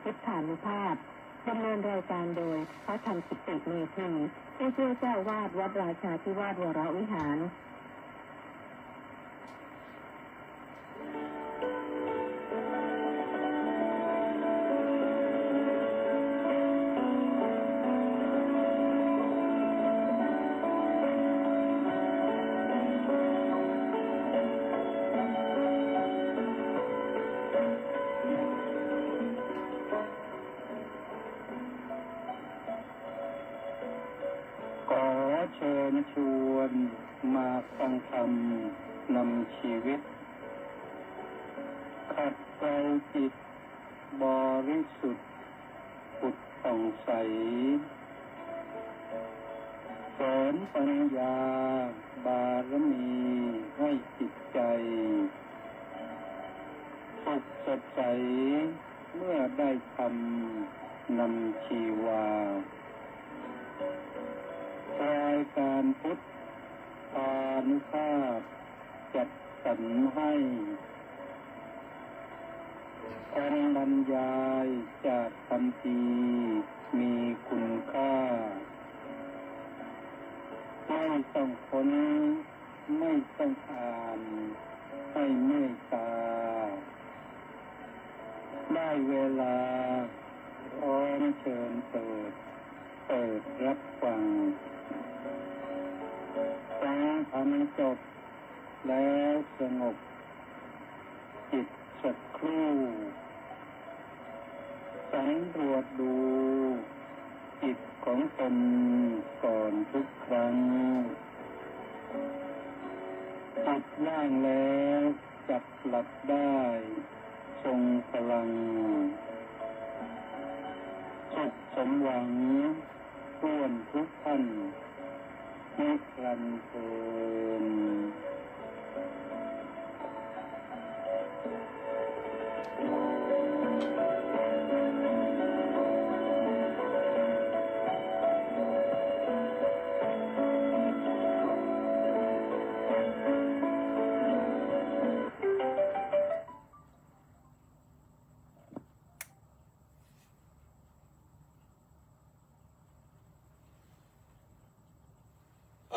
พุทธานุภาพดำเนินรายการโดยพระธรรมกิติเมธีผู้ช่วยเจ้าวาดวัดราชาธิวาสวรวิหารเชิญชวนมาฟังธรรมนำชีวิตขัดเกลาจิตบริสุทธิ์ผุดผ่องใสสอนปัญญาบารมีให้จิตใจสุขสดใสเมื่อได้ธรรมนำชีวารายการพุทธานุภาพจัดสรรให้การบรรยายจากคำพีมีคุณค่าไม่ต้องค้นไม่ต้องอ่านให้เมตตาได้เวลาพร้อมเชิญเปิดรับฟังฟังธรรมจบแล้วสงบจิตสักครู่สำรวจดูจิตของตนก่อนทุกครั้งจิตว่างแล้วจับหลับได้ทรงพลังสุขสมหวังร่วมทุกท่านนิรันดร์เทิน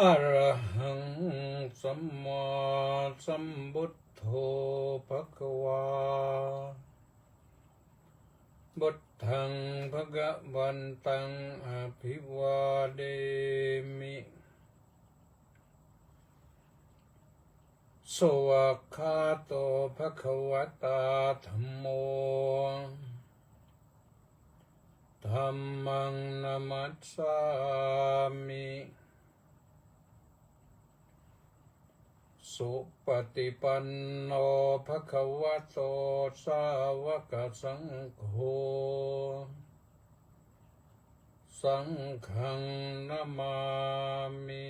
อะระหังสัมมาสัมพุทโธภควาบุตถังภะคะวันตังอภิวาเดมิสวากขาโตภะคะวตาธัมโมธัมมังนะมัสสามิสุปฏิปันโนภควโตสาวกสังโฆสังฆังนะมามิ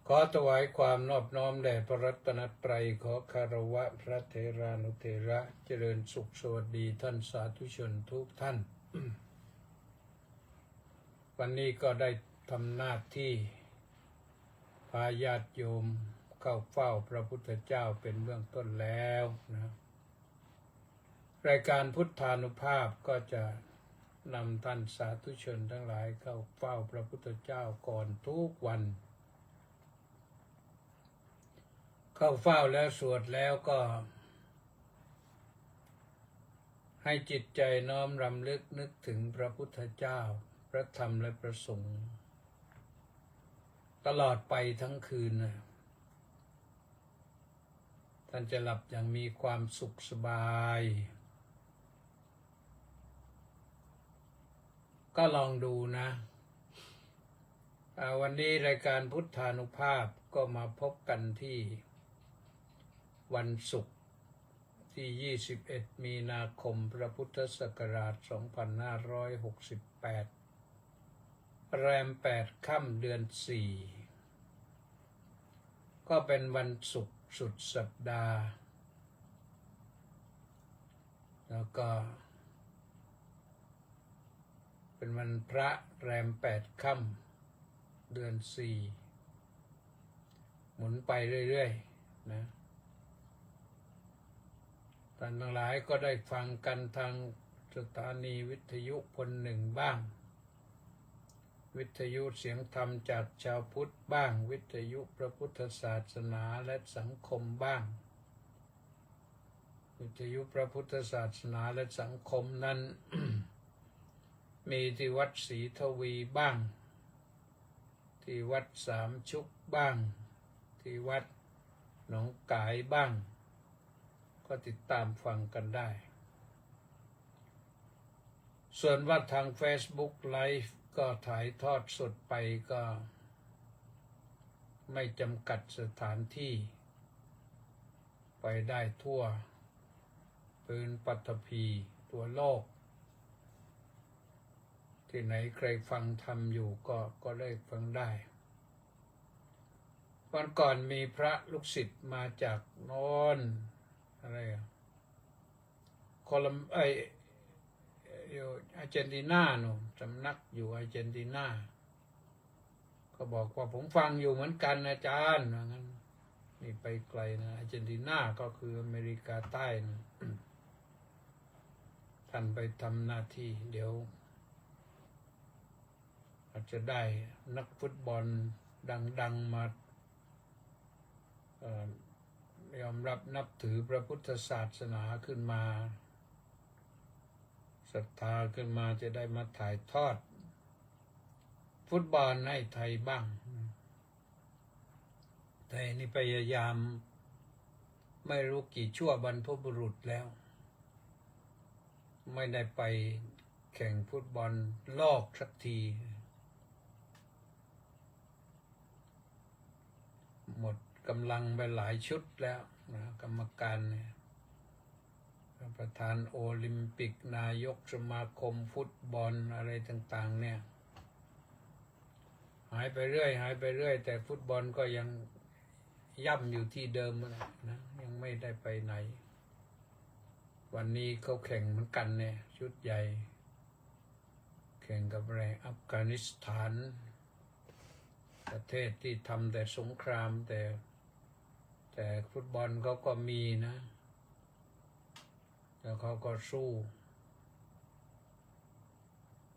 ขอถวายความนอบน้อมแด่พระรัตนตรัยขอคารวะพระเถรานุเถระเจริญสุขสวัสดีท่านสาธุชนทุกท่าน วันนี้ก็ได้ทำหน้าที่พาญาติโยมเข้าเฝ้าพระพุทธเจ้าเป็นเบื้องต้นแล้วนะรายการพุทธานุภาพก็จะนำท่านสาธุชนทั้งหลายเข้าเฝ้าพระพุทธเจ้าก่อนทุกวันเข้าเฝ้าแล้วสวดแล้วก็ให้จิตใจน้อมรำลึกนึกถึงพระพุทธเจ้าพระธรรมและพระสงฆ์ตลอดไปทั้งคืนนะท่านจะหลับอย่างมีความสุขสบายก็ลองดูนะวันนี้รายการพุทธานุภาพก็มาพบกันที่วันศุกร์ที่21มีนาคมพระพุทธศักราช2568แรม8ค่ำเดือน4ก็เป็นวันศุกร์สุดสัปดาห์แล้วก็เป็นวันพระแรม8ค่ำเดือน4หมุนไปเรื่อยๆนะต ท่านทั้งหลายก็ได้ฟังกันทางสถานีวิทยุคนหนึ่งบ้าง วิทยุเสียงธรรมจากชาวพุทธบ้าง วิทยุพระพุทธศาสนาและสังคมบ้าง วิทยุพระพุทธศาสนาและสังคมนั้น มีที่วัดศรีทวีบ้าง ที่วัดสามชุกบ้าง ที่วัดหนองกายบ้าง ก็ติดตามฟังกันได้ ส่วนว่าทาง Facebook Live ก็ถ่ายทอดสดไปก็ไม่จำกัดสถานที่ไปได้ทั่วพื้นปฐพีทั่วโลก ที่ไหนใครฟังธรรมอยู่ก็ได้ฟังได้ วันก่อนมีพระลูกศิษย์มาจากโน้นอะไรโคลัมอยู่อาร์เจนตินาหนูสำนักอยู่อาร์เจนตินาก็บอกว่าผมฟังอยู่เหมือนกันอาจารย์งั้นนี่ไปไกลนะอาร์เจนตินาก็คืออเมริกาใต้นะ ท่านไปทำหน้าที่เดี๋ยวอาจจะได้นักฟุตบอลดังๆมายอมรับนับถือพระพุทธศาสนาขึ้นมาศรัทธาขึ้นมาจะได้มาถ่ายทอดฟุตบอลให้ไทยบ้างแต่นี่พยายามไม่รู้กี่ชั่วบรรพบุรุษแล้วไม่ได้ไปแข่งฟุตบอลโลกสักทีหมดกำลังไปหลายชุดแล้วนะกรรมการเนี่ยประธานโอลิมปิกนายกสมาคมฟุตบอลอะไรต่างๆเนี่ยหายไปเรื่อยแต่ฟุตบอลก็ยังย่ำอยู่ที่เดิมนะยังไม่ได้ไปไหนวันนี้เขาแข่งเหมือนกันเนี่ยชุดใหญ่แข่งกับอะไรอัฟกานิสถานประเทศที่ทำแต่สงครามแต่ฟุตบอลเขาก็มีนะแล้วเขาก็สู้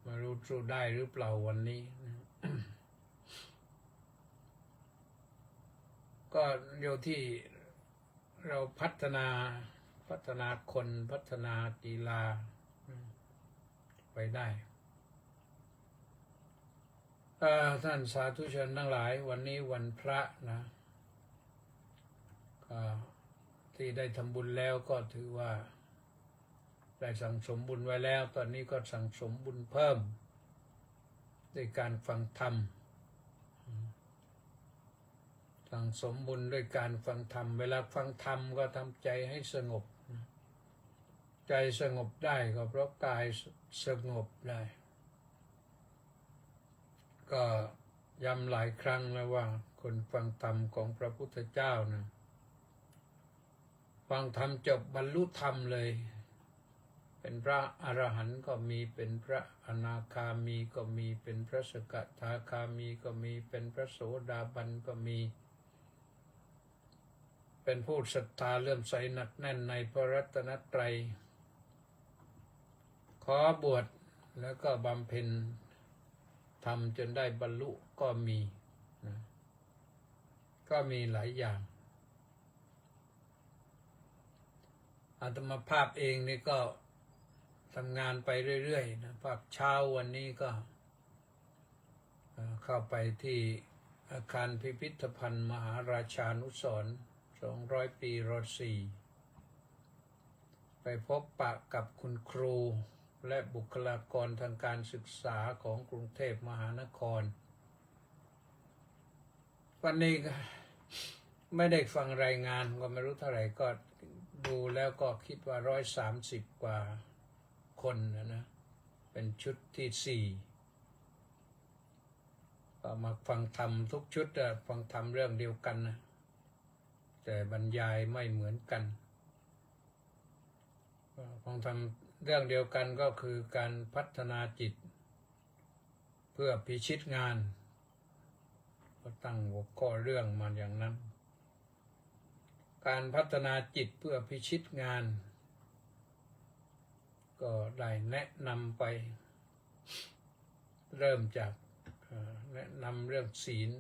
ไม่รู้สู้ได้หรือเปล่าวันนี้ ก็เดี๋ยวที่เราพัฒนาคนพัฒนากีฬาไปได้ท่านสาธุชนทั้งหลายวันนี้วันพระนะก็ที่ได้ทำบุญแล้วก็ถือว่าได้สั่งสมบุญไว้แล้วตอนนี้ก็สั่งสมบุญเพิ่มด้วยการฟังธรรมสั่งสมบุญด้วยการฟังธรรมเวลาฟังธรรมก็ทำใจให้สงบใจสงบได้ก็เพราะกายสงบได้ก็ย้ำหลายครั้งแล้วว่าคนฟังธรรมของพระพุทธเจ้านะฟังธรรมจบบรรลุธรรมเลยเป็นพระอรหันต์ก็มีเป็นพระอนาคามีก็มีเป็นพระสกทาคามีก็มีเป็นพระโสดาบันก็มีเป็นผู้ศรัทธาเลื่อมใสหนักแน่นในพระรัตนตรัยขอบวชแล้วก็บำเพ็ญทำจนได้บรรลุก็มีนะก็มีหลายอย่างอาตมาภาพเองนี่ก็ทำงานไปเรื่อยๆนะภาพเช้าวันนี้ก็เข้าไปที่อาคารพิพิธภัณฑ์มหาราชานุสรณ์200 ปีร.4 ไปพบปะกับคุณครูและบุคลากรทางการศึกษาของกรุงเทพมหานครวันนี้ก็ไม่ได้ฟังรายงานก็ไม่รู้เท่าไหร่ก็ดูแล้วก็คิดว่า130 กว่าคนนะเป็นชุดที่4ก็มาฟังธรรมทุกชุดฟังธรรมเรื่องเดียวกันนะแต่บรรยายไม่เหมือนกันฟังธรรมเรื่องเดียวกันก็คือการพัฒนาจิตเพื่อพิชิตงานก็ตั้งหัวข้อเรื่องมาอย่างนั้นการพัฒนาจิตเพื่อพิชิตงาน ก็ได้แนะนำไป เริ่มจากแนะนำเรื่องศีล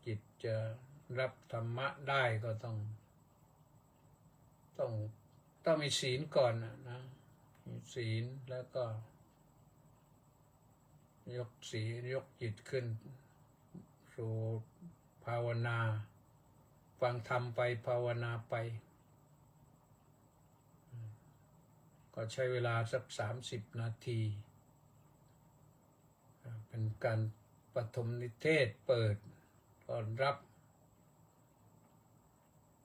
จิตจะรับธรรมะได้ก็ต้องมีศีลก่อนนะมีศีลแล้วก็ยกศีลยกจิตขึ้นสู่ภาวนาฟังธรรมไปภาวนาไปก็ใช้เวลาสัก30 นาทีเป็นการปฐมนิเทศเปิดต้อนรับ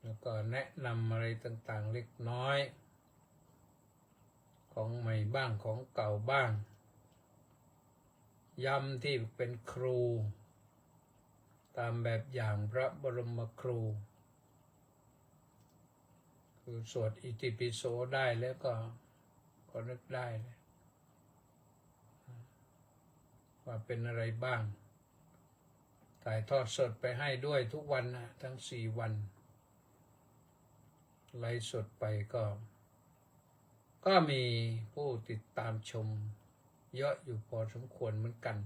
แล้วก็แนะนำอะไรต่างๆเล็กน้อยของใหม่บ้างของเก่าบ้างย้ำที่เป็นครูตามแบบอย่างพระบรมครูคือสวดอิติปิโสได้แล้วก็นึกได้เลยว่าเป็นอะไรบ้างถ่ายทอดสดไปให้ด้วยทุกวันนะทั้ง4 วันไลฟ์สดไปก็มีผู้ติดตามชมเยอะอยู่พอสมควรเหมือนกัน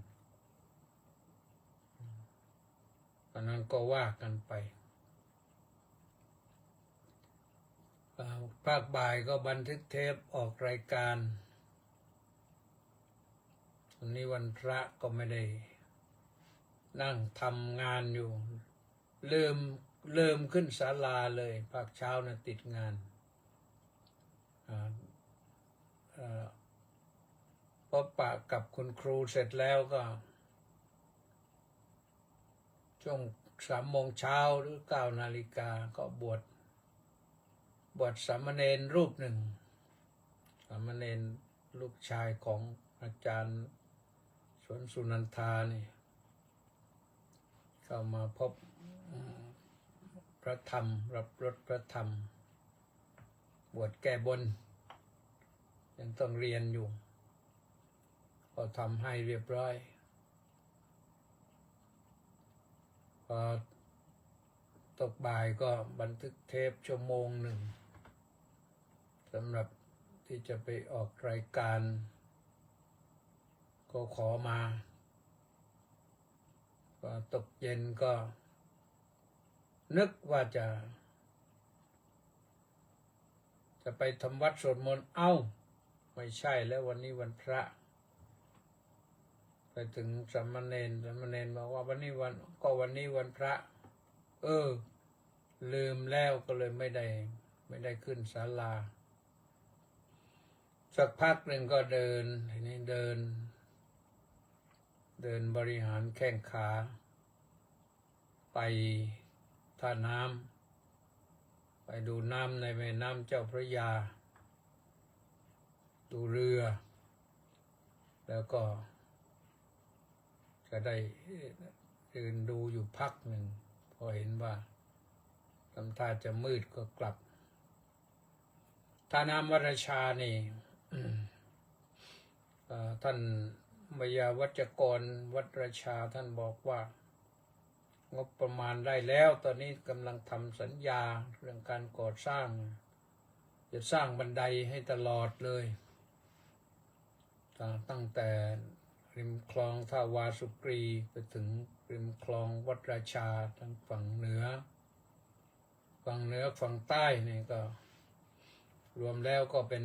อันนั้นก็ว่ากันไปภาคบ่ายก็บันทึกเทปออกรายการวันนี้วันพระก็ไม่ได้นั่งทำงานอยู่ลืมขึ้นศาลาเลยภาคเช้านะติดงานพบปะกับคุณครูเสร็จแล้วก็ช่วง3 โมงเช้าหรือ9 นาฬิกาก็บวชสามเณรรูปหนึ่งสามเณรลูกชายของอาจารย์สวนสุนันทานี่เข้ามาพบพระธรรมรับรสพระธรรมบวชแก้บนยังต้องเรียนอยู่ก็ทำให้เรียบร้อยพอตกบ่ายก็บันทึกเทป1 ชั่วโมงสำหรับที่จะไปออกรายการก็ขอมาพอตกเย็นก็นึกว่าจะไปทำวัดสวดมนต์ไม่ใช่แล้ววันนี้วันพระไปถึงสามเณรบอกว่าวันนี้วันพระลืมแล้วก็เลยไม่ได้ขึ้นศาลาสักพักหนึ่งก็เดินทีนี้เดินบริหารแข้งขาไปท่าน้ำไปดูน้ำในแม่น้ำเจ้าพระยาดูเรือแล้วก็จะได้ยืนดูอยู่พักหนึ่งพอเห็นว่าทำท่าจะมืดก็กลับท่าน้ำวัดราชานี่ ท่านมยาวัจกรวัดราชาท่านบอกว่างบประมาณได้แล้วตอนนี้กำลังทำสัญญาเรื่องการก่อสร้างจะสร้างบันไดให้ตลอดเลยตั้งแต่ริมคลองท่าวาสุกรีไปถึงริมคลองวัดราชาทั้งฝั่งเหนือฝั่งใต้นี่ก็รวมแล้วก็เป็น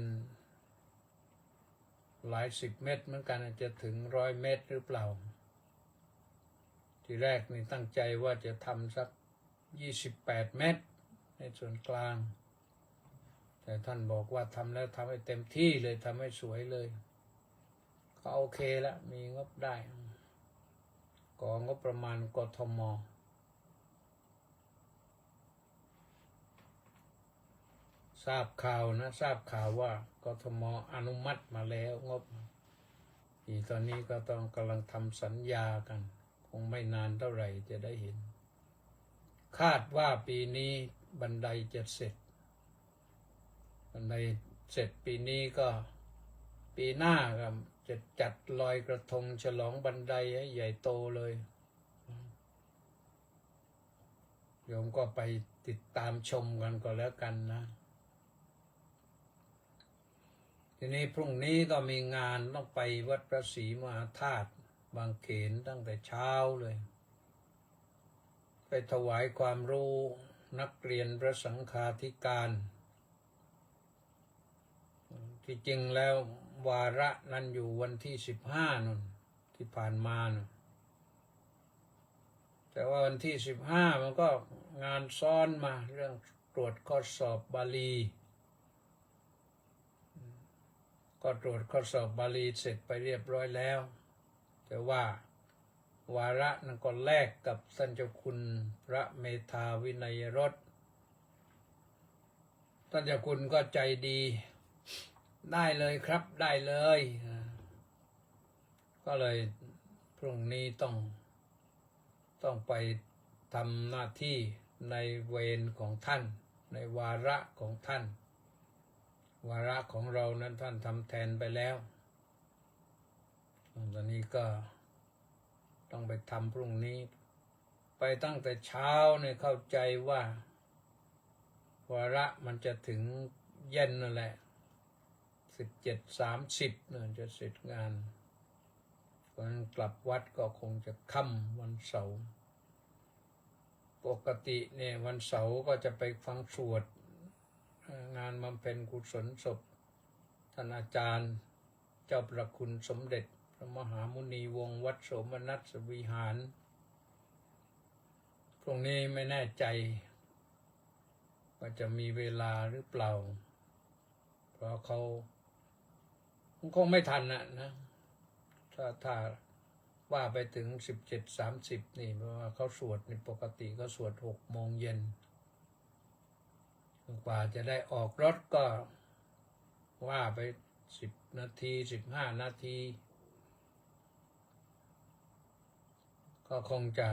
หลาย10 เมตรเหมือนกันอาจจะถึง100 เมตรหรือเปล่าทีแรกนี่ตั้งใจว่าจะทำสัก28 เมตรในส่วนกลางแต่ท่านบอกว่าทำแล้วทำให้เต็มที่เลยทำให้สวยเลยก็โอเคแล้วมีงบได้ของงบประมาณกทมทราบข่าวว่ากทมอนุมัติมาแล้วงบตอนนี้ก็กำลังทำสัญญากันคงไม่นานเท่าไหร่จะได้เห็นคาดว่าปีนี้บันไดจะเสร็จปีนี้ก็ปีหน้าก็จะจัดลอยกระทงฉลองบันไดให้ใหญ่โตเลยโยมก็ไปติดตามชมกันก็แล้วกันนะ ทีนี้พรุ่งนี้ก็มีงานต้องไปวัดพระศรีมหาธาตุบางเขนตั้งแต่เช้าเลย ไปถวายความรู้นักเรียนพระสังฆาธิการที่จริงแล้ววาระนั้นอยู่วันที่15นั่นที่ผ่านมานะแต่ว่าวันที่15มันก็งานซ้อนมาเรื่องตรวจข้อสอบบาลีก็ตรวจข้อสอบบาลีเสร็จไปเรียบร้อยแล้วแต่ว่าวาระนั้นก็แลกกับท่านเจ้าคุณพระเมธาวินัยรสท่านเจ้าคุณก็ใจดีได้เลยครับได้เลยก็เลยพรุ่งนี้ต้องไปทำหน้าที่ในเวรของท่านในวาระของท่านวาระของเรานั้นท่านทำแทนไปแล้วตอนนี้ก็ต้องไปทำพรุ่งนี้ไปตั้งแต่เช้าเนี่ยเข้าใจว่าวาระมันจะถึงเย็นนั่นแหละ17:30เนี่ยจะเสร็จงานวันกลับวัดก็คงจะค่ำวันเสาร์ปกติเนี่ยวันเสาร์ก็จะไปฟังสวดงานบำเพ็ญกุศลศพท่านอาจารย์เจ้าประคุณสมเด็จพระมหามุนีวงศ์วัดโสมนัสวิหารพรุ่งนี้ไม่แน่ใจว่าจะมีเวลาหรือเปล่าเพราะเขาคงไม่ทันนะถ้าว่าไปถึง17:30นี่เพราะว่าเขาสวดในปกติก็สวด6 โมงเย็นกว่าจะได้ออกรถก็ว่าไป10 นาที15 นาทีก็คงจะ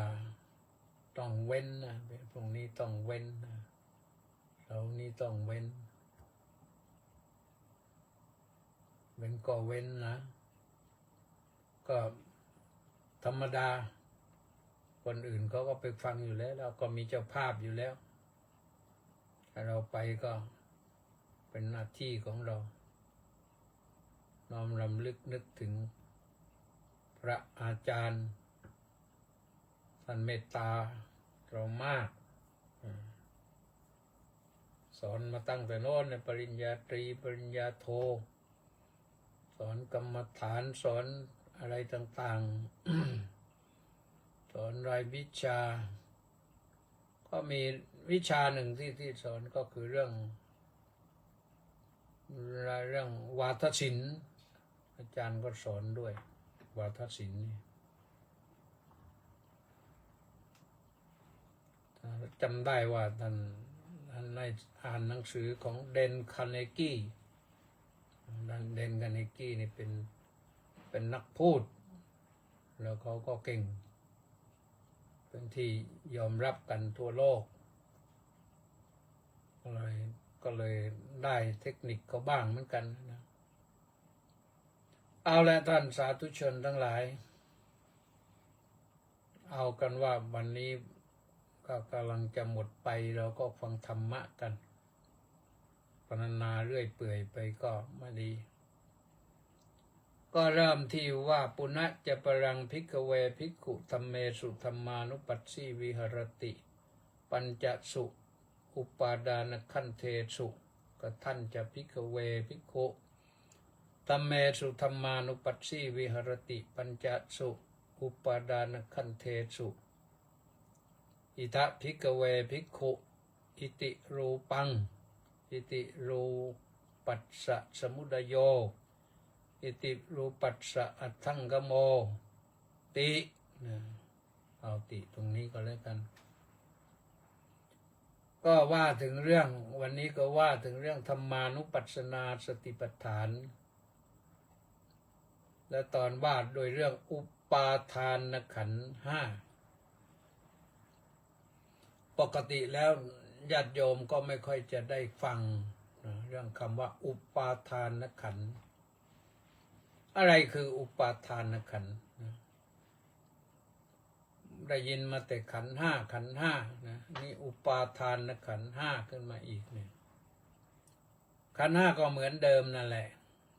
ต้องเว้นนะพรุ่งนี้ต้องเว้นนะเสาร์นี้ต้องเว้นก็เว้นนะก็ธรรมดาคนอื่นเขาก็ไปฟังอยู่แล้วเราก็มีเจ้าภาพอยู่แล้วถ้าเราไปก็เป็นหน้าที่ของเราน้อมรำลึกนึกถึงพระอาจารย์ท่านเมตตาเรามากสอนมาตั้งแต่โน้นในปริญญาตรีปริญญาโทสอนกรรมฐานสอนอะไรต่างๆ สอนรายวิชาก็มีวิชาหนึ่งที่สอนก็คือเรื่องวาทศิลป์อาจารย์ก็สอนด้วยวาทศิลป์นี่จำได้ว่าท่านได้อ่านหนังสือของเดนคาร์เนกี้เดนคาร์เนกี้นี่เป็นนักพูดแล้วเขาก็เก่งเป็นที่ยอมรับกันทั่วโลกก็เลยได้เทคนิคเขาบ้างเหมือนกันนะเอาละท่านสาธุชนทั้งหลายเอากันว่าวันนี้ก็กำลังจะหมดไปเราก็ฟังธรรมะกันพรรณนาเรื่อยเปื่อยไปก็ไม่ดีก็เริ่มที่ว่าปุณะจะปรังภิกขเวภิกขุธัมเมสุธัมมานุปัสสีวิหรติปัญจสุอุปาดานขันเทสุกทันจะภิกขเวภิกขุธัมเมสุธัมมานุปัสสีวิหรติปัญจสุอุปาดานขันเทสุอิทะภิกขเวภิกขุอิติรูปังอิติรูปัสสะสมุดโยอิติรูปัสสะอัตถังกโมติเอาติตรงนี้ก็แล้วกันก็ว่าถึงเรื่องวันนี้ก็ว่าถึงเรื่องธรรมานุปัสสนาสติปัฏฐานและตอนว่าโดยเรื่องอุปาทานขันธ์5ปกติแล้วญาติโยมก็ไม่ค่อยจะได้ฟังเรื่องคำว่าอุปาทานขันธ์อะไรคืออุปาทานขันธ์ได้ยินมาแต่ขันธ์5นะนี่อุปาทานขันธ์5ขึ้นมาอีกเนี่ยขันธ์5ก็เหมือนเดิมนั่นแหละ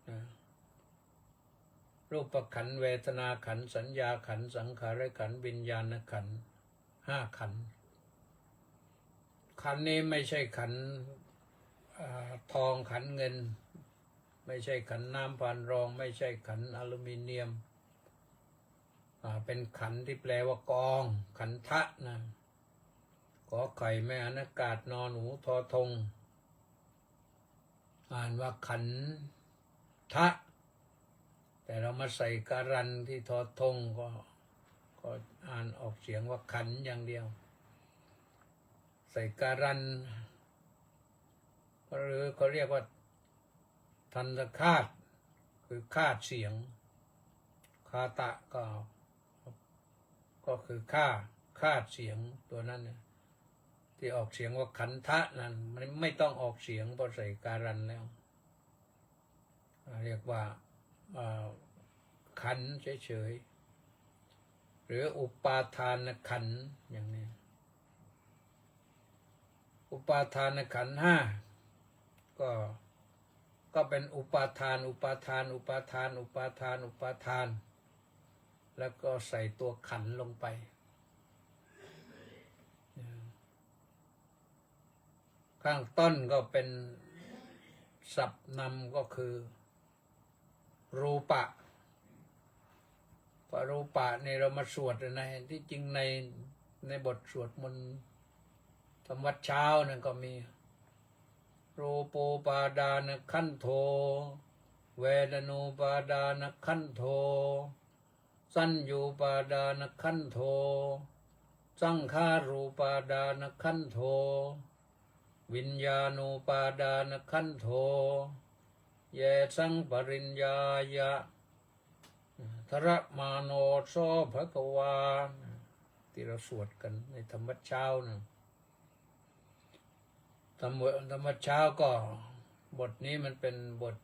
นะรูปขันธ์เวทนาขันธ์สัญญาขันธ์สังขารขันธ์วิญญาณขันธ์5 ขันธ์ขันธ์นี้ไม่ใช่ขันธ์ทองขันธ์เงินไม่ใช่ขันธ์น้ำพานรองไม่ใช่ขันธ์อลูมิเนียมเป็นขันธ์ที่แปลว่ากองขันธะนะขอไข่แม่อนากาศนอนหนูทอทงอ่านว่าขันธะแต่เรามาใส่การันที่ทอทงก็อ่านออกเสียงว่าขันอย่างเดียวใส่การันหรือเขาเรียกว่าทันตคาตคือคาดเสียงคาตะก็คือคาดเสียงตัวนั้นเนี่ยที่ออกเสียงว่าขันธะนั้นมันไม่ต้องออกเสียงพอใส่การันแล้วเรียกว่าขันธ์เฉยๆหรืออุปาทานขันธ์อย่างนี้อุปาทานขันธ์5ก็เป็นอุปาทานแล้วก็ใส่ตัวขันธ์ลงไปข้างต้นก็เป็นศัพท์นำก็คือรูปะรูปะนี่เรามาสวดนะที่จริงในบทสวดมนต์ธรรมวัดเช้านั่นก็มีรูปปาดานขันโธเวทนูปาดานขันโธสัญญูปาดานขันโธสังขารูปาดานขันโธวิญญาณูปาดานขันโธเยสังปริญญายะทระมาโนโสภะคะวาที่เราสวดกันในธรรมวัดเช้านะธรรมวัดเช้าก็บทนี้มันเป็นบท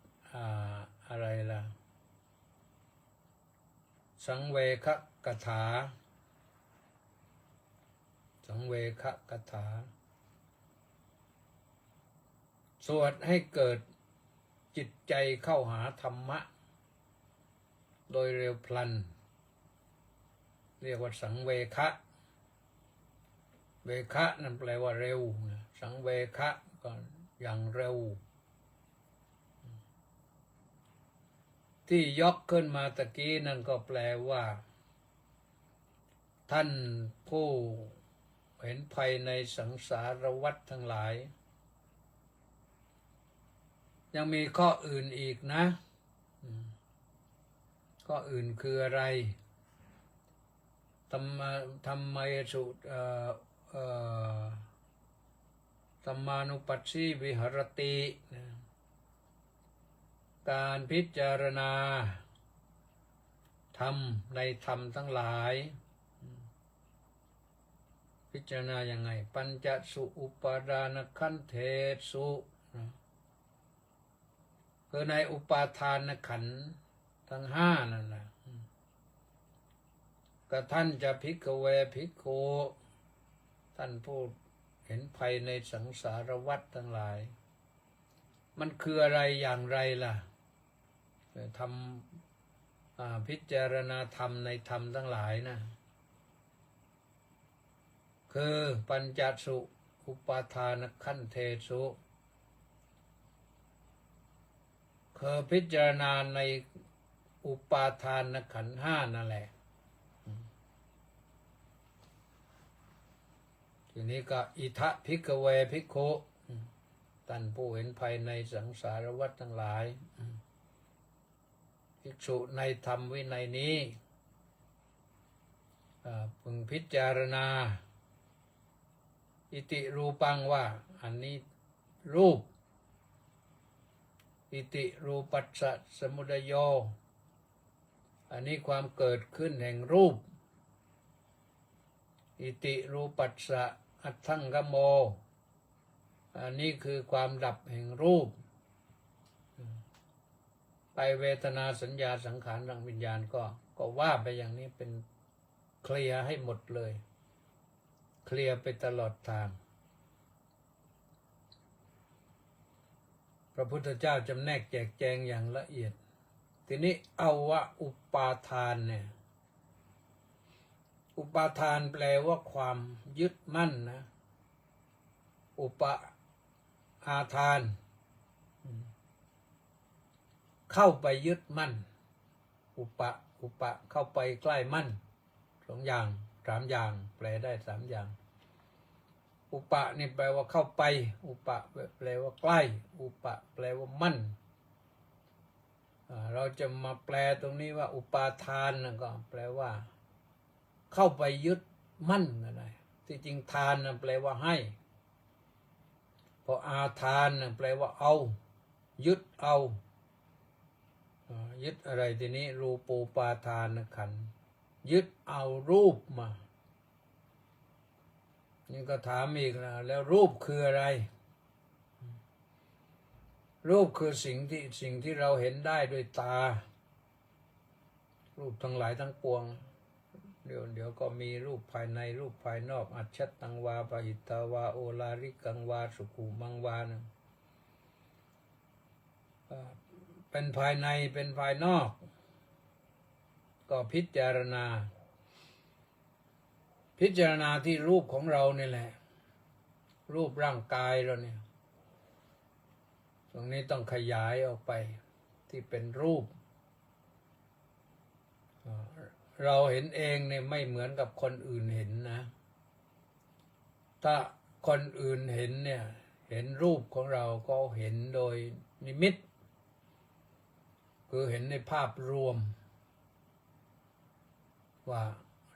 อะไรล่ะสังเวคกถาสวดให้เกิดจิตใจเข้าหาธรรมะโดยเร็วพลันเรียกว่าสังเวคะเวคะนั่นแปลว่าเร็วสังเวคะก็อย่างเร็วที่ยกขึ้นมาตะกี้นั่นก็แปลว่าท่านผู้เห็นภัยในสังสารวัฏทั้งหลายยังมีข้ออื่นอีกนะข้ออื่นคืออะไรธรรมสุธรรมานุปัสสีวิหรติการพิจารณาธรรมในธรรมทั้งหลายพิจารณาอย่างไงปัญจสุอุปาทานขันธ์เทสุคือในอุปาทานขันธ์ทั้ง5นั่นแหละก็ท่านจะภิกขเวภิกขุท่านผู้เห็นภัยในสังสารวัฏทั้งหลายมันคืออะไรอย่างไรล่ะทำพิจารณาธรรมในธรรมทั้งหลายนะคือปัญจสุอุปาทานขันธ์เทสุคือพิจารณาในอุปาทานขันธ์5นั่นแหละทีนี้ก็อิทะภิกขเวภิกขุท่านผู้เห็นภัยในสังสารวัฏทั้งหลายภิกษุในธรรมวินัยนี้พึงพิจารณาอิติรูปังว่าอันนี้รูปอิติรูปัสสะสมุทัยโยอันนี้ความเกิดขึ้นแห่งรูปอิติรูปัสสะอัตถังคโมอันนี้คือความดับแห่งรูปไปเวทนาสัญญาสังขารวิญญาณก็ว่าไปอย่างนี้เป็นเคลียร์ให้หมดเลยเคลียร์ไปตลอดทาง พระพุทธเจ้าจำแนกแจกแจงอย่างละเอียดทีนี้เอาว่าอุปาทานเนี่ยอุปาทานแปลว่าความยึดมั่นนะอุปอาทานเข้าไปยึดมั่นอุปเข้าไปใกล้มั่น2 อย่าง3 อย่างแปลได้3 อย่างอุปนี่แปลว่าเข้าไปอุปแปลว่าใกล้อุปแปลว่ามั่นเราจะมาแปลตรงนี้ว่าอุปาทานก็แปลว่าเข้าไปยึดมั่นอะไรที่จริงทานแปลว่าให้พออาทานแปลว่าเอายึดเอายึดอะไรทีนี้รูปูปาทานขันธ์ยึดเอารูปมานี่ก็ถามอีกแล้วรูปคืออะไรรูปคือสิ่งที่เราเห็นได้ด้วยตารูปทั้งหลายทั้งปวงเดี๋ยวก็มีรูปภายในรูปภายนอกอัจฉตังวาปหิตาวาโอลาริกังวาสุขุมังวานะเป็นภายในเป็นภายนอกก็พิจารณาที่รูปของเรานี่แหละรูปร่างกายเราเนี่ยตรงนี้ต้องขยายออกไปที่เป็นรูปเราเห็นเองเนี่ยไม่เหมือนกับคนอื่นเห็นนะถ้าคนอื่นเห็นเนี่ยเห็นรูปของเราก็เห็นโดยนิมิตคือเห็นในภาพรวมว่า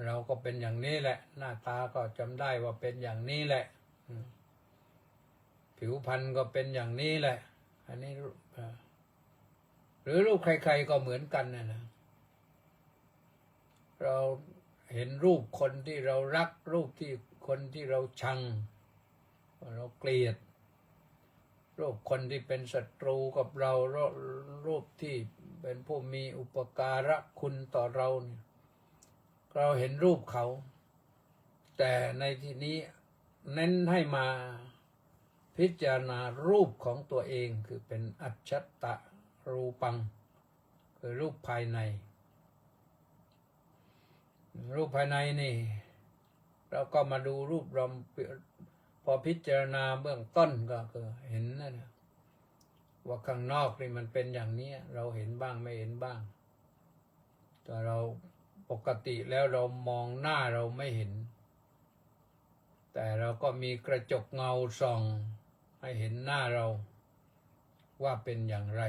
เราก็เป็นอย่างนี้แหละหน้าตาก็จำได้ว่าเป็นอย่างนี้แหละผิวพรรณก็เป็นอย่างนี้แหละอันนี้หรือรูปใครๆก็เหมือนกันนะเราเห็นรูปคนที่เรารักรูปที่คนที่เราชังเราเกลียดรูปคนที่เป็นศัตรูกับเรารูปที่เป็นผู้มีอุปการะคุณต่อเราเนี่ยเราเห็นรูปเขาแต่ในที่นี้เน้นให้มาพิจารณารูปของตัวเองคือเป็นอัจฉตะรูปังคือรูปภายในรูปภายในนี่เราก็มาดูรูปเราพอพิจารณาเบื้องต้นก็คือเห็นนะว่าข้างนอกนี่มันเป็นอย่างนี้เราเห็นบ้างไม่เห็นบ้างแต่เราปกติแล้วเรามองหน้าเราไม่เห็นแต่เราก็มีกระจกเงาส่องให้เห็นหน้าเราว่าเป็นอย่างไร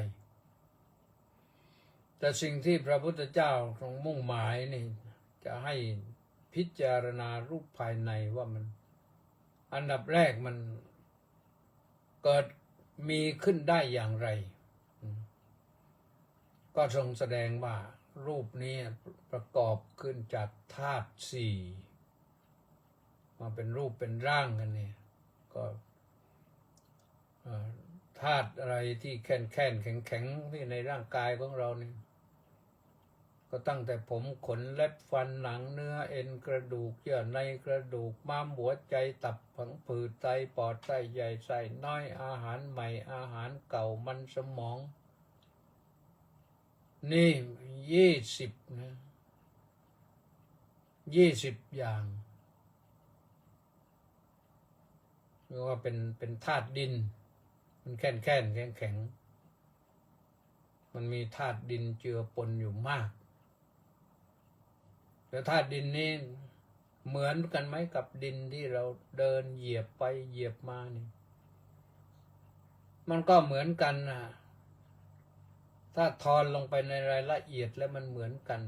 แต่สิ่งที่พระพุทธเจ้าทรงมุ่งหมายนี่จะให้พิจารณารูปภายในว่ามันอันดับแรกมันเกิดมีขึ้นได้อย่างไรก็ทรงแสดงว่ารูปนี้ประกอบขึ้นจากธาตุ4มาเป็นรูปเป็นร่างกันเนี่ยก็ธาตุอะไรที่แข็งที่ในร่างกายของเราเนี่ยก็ตั้งแต่ผมขนเล็บฟันหนังเนื้อเอ็นกระดูกเยื่อในกระดูกม้ามหัวใจตับผังผืดไตปอดไส้ใหญ่ไส้น้อยอาหารใหม่อาหารเก่ามันสมองนี่20 นะ20 อย่างเรียกว่าเป็นธาตุดินมันแข็งมันมีธาตุดินเจือปนอยู่มากแต่ธาตุดินนี้เหมือนกันไหมกับดินที่เราเดินเหยียบไปเหยียบมานี่มันก็เหมือนกันนะถ้าทอนลงไปในรายละเอียดแล้วมันเหมือนกัน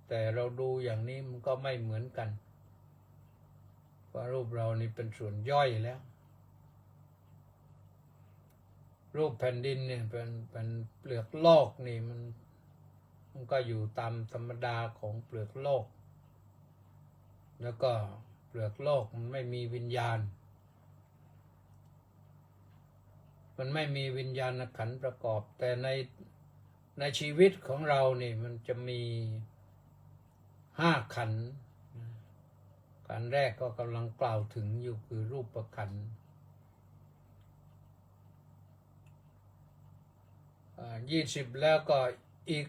แต่เราดูอย่างนี้มันก็ไม่เหมือนกันเพราะรูปเรานี่เป็นส่วนย่อยแล้วรูปแผ่นดินเนี่ยเป็นเปลือกโลกนี่มันก็อยู่ตามธรรมดาของเปลือกโลกแล้วก็เปลือกโลกมันไม่มีวิญญาณมันไม่มีวิญญาณขันธ์ประกอบแต่ในชีวิตของเรานี่มันจะมี5 ขันธ์ขันธ์แรกก็กำลังกล่าวถึงอยู่คือรูปขันธ์ 20แล้วก็อีก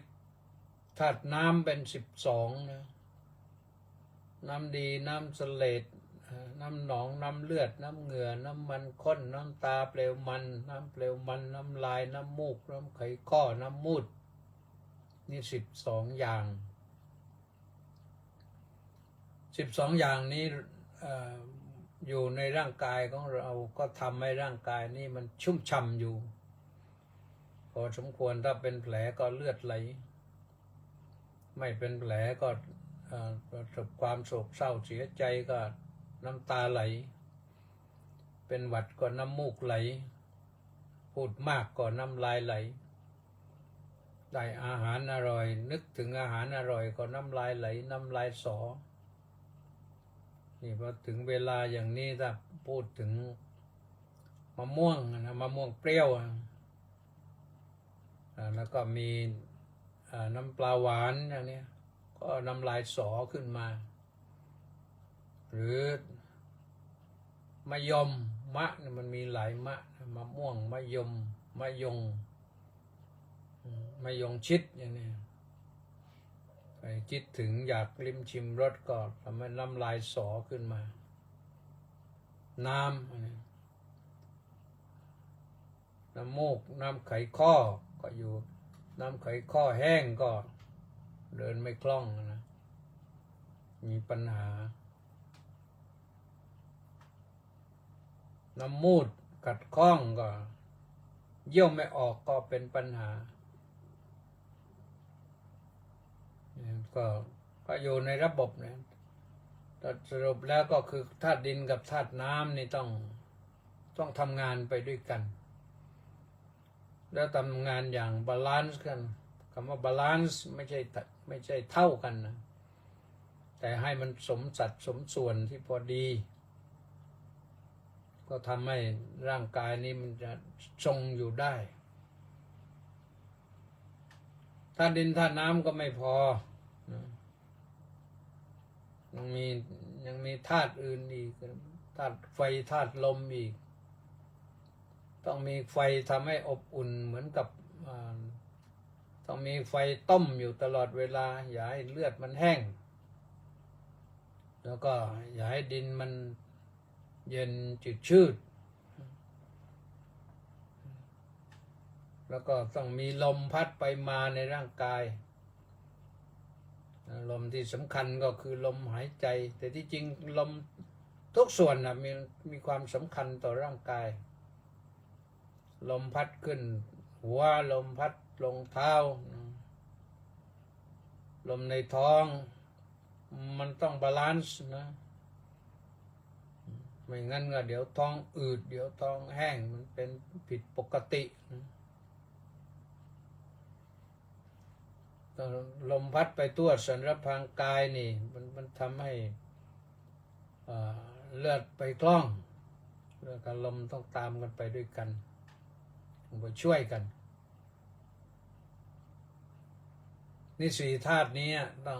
ธาตุน้ำเป็น12นะน้ำดีน้ำเสลดน้ำหนองน้ำเลือดน้ำเหงื่อน้ำมันข้นน้ำตาเปลวมันน้ำเปลวมันน้ำลายน้ำมูกน้ำไขข้อน้ำมูดนี่12อย่างอย่างนี้อยู่ในร่างกายของเราก็ทำให้ร่างกายนี้มันชุ่มฉ่ำอยู่พอสมควรถ้าเป็นแผลก็เลือดไหลไม่เป็นแผลก็ประสบความโศกเศร้าเสียใจก็น้ำตาไหลเป็นหวัดก็น้ำมูกไหลพูดมากก็น้ำลายไหลได้อาหารอร่อยนึกถึงอาหารอร่อยก็น้ำลายไหลน้ำลายสอนี่พอถึงเวลาอย่างนี้ถ้าพูดถึงมะม่วงนะมะม่วงเปรี้ยวแล้วก็มีน้ำปลาหวานอย่างนี้ก็น้ำลายสอขึ้นมาหรือมะยมมะมันมีหลายมะมะม่วงมะยมมะยงมะยงชิดอย่างนี้ไปคิดถึงอยากลิ้มชิมรสก็ทำให้น้ำลายสอขึ้นมาน้มูกน้ำไขข้อก็อยู่น้ำไขข้อแห้งก็เดินไม่คล่องนะมีปัญหาน้ำมูดกัดข้องก็เยี่ยวไม่ออกก็เป็นปัญหาก็อยู่ในระบบนะแต่สรุปแล้วก็คือธาตุดินกับธาตุน้ำนี่ต้องทำงานไปด้วยกันแล้วทำงานอย่างบาลานซ์กันคำว่าบาลานซ์ไม่ใช่เท่ากันนะแต่ให้มันสมสัดสมส่วนที่พอดีก็ทำให้ร่างกายนี้มันจะทรงอยู่ได้ธาตุดินธาตุน้ำก็ไม่พอยังมีธาตุอื่นอีกธาตุไฟธาตุลมอีกต้องมีไฟทำให้อบอุ่นเหมือนกับต้องมีไฟต้มอยู่ตลอดเวลาอย่าให้เลือดมันแห้งแล้วก็อย่าให้ดินมันเย็นจืดชืดแล้วก็ต้องมีลมพัดไปมาในร่างกายลมที่สำคัญก็คือลมหายใจแต่ที่จริงลมทุกส่วนนะมีความสำคัญต่อร่างกายลมพัดขึ้นหัวลมพัดลงเท้าลมในท้องมันต้องบาลานซ์นะไม่งั้นก็เดี๋ยวท้องอืดเดี๋ยวท้องแห้งมันเป็นผิดปกติลมพัดไปทั่วสันรพางกายนี่มันทำให้เลือดไปคล่องเลือดกับลมต้องตามกันไปด้วยกันไปช่วยกันนี่สี่ธาตุนี้ต้อง